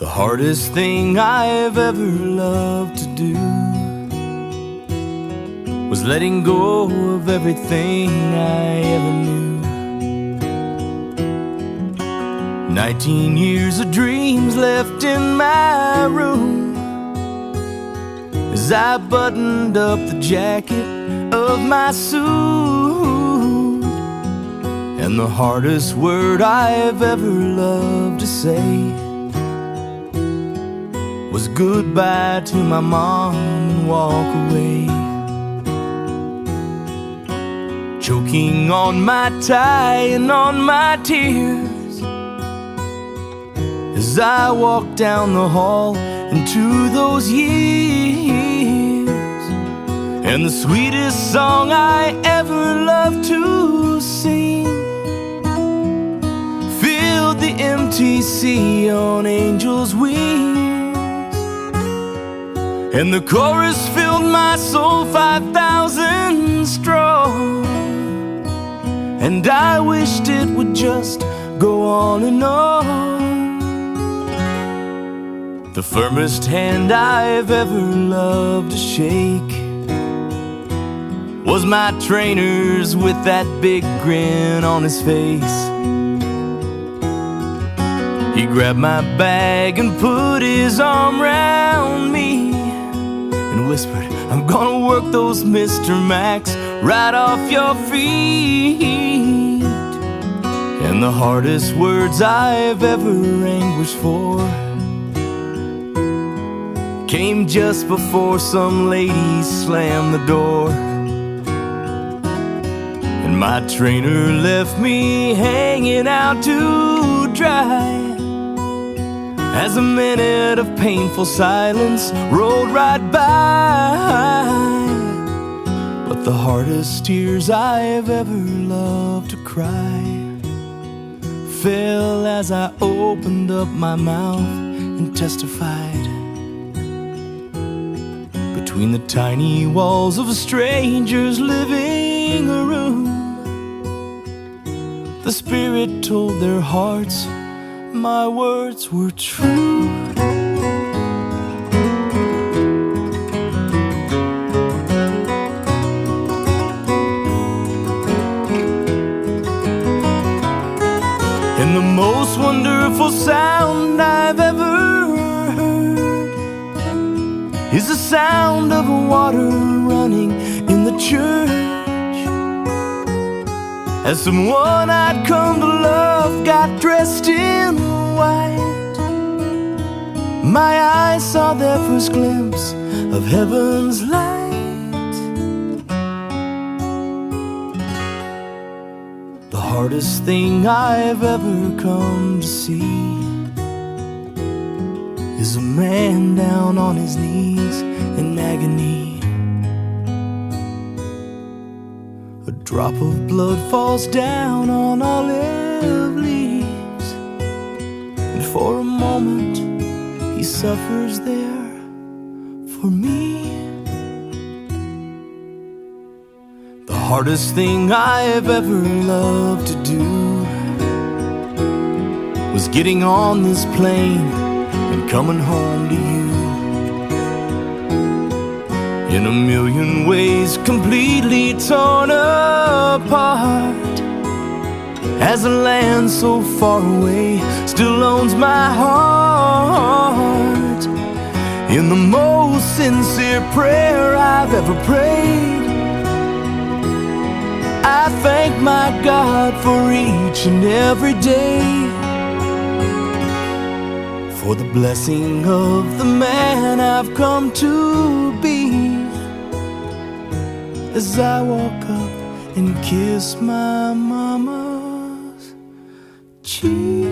The hardest thing I've ever loved to do was letting go of everything I ever knew. 19 years of dreams left in my room as I buttoned up the jacket of my suit. And the hardest word I've ever loved to say was goodbye to my mom and walk away. Choking on my tie and on my tears as I walk down the hall into those years. And the sweetest song I ever loved to sing filled the empty sea on angels' wings. And the chorus filled my soul 5,000 strong. And I wished it would just go on and on. The firmest hand I've ever loved to shake was my trainer's with that big grin on his face. He grabbed my bag and put his arm around me and whispered, I'm gonna work those Mr. Max right off your feet. And the hardest words I've ever anguished for came just before some lady slammed the door. And my trainer left me hanging out to dry as a minute of painful silence rolled right by. But the hardest tears I've ever loved to cry fell as I opened up my mouth and testified. Between the tiny walls of a stranger's living room, the Spirit told their hearts my words were true. And the most wonderful sound I've ever heard is the sound of water running in the church. As someone I'd come to love got dressed in white, my eyes saw their first glimpse of heaven's light. The hardest thing I've ever come to see is a man down on his knees in agony. A drop of blood falls down on olive leaves, and for a moment he suffers there for me. The hardest thing I've ever loved to do was getting on this plane and coming home to you. In a million ways completely torn apart, as a land so far away still owns my heart. In the most sincere prayer I've ever prayed, I thank my God for each and every day, for the blessing of the man I've come to be. As I walk up and kiss my mama's cheek.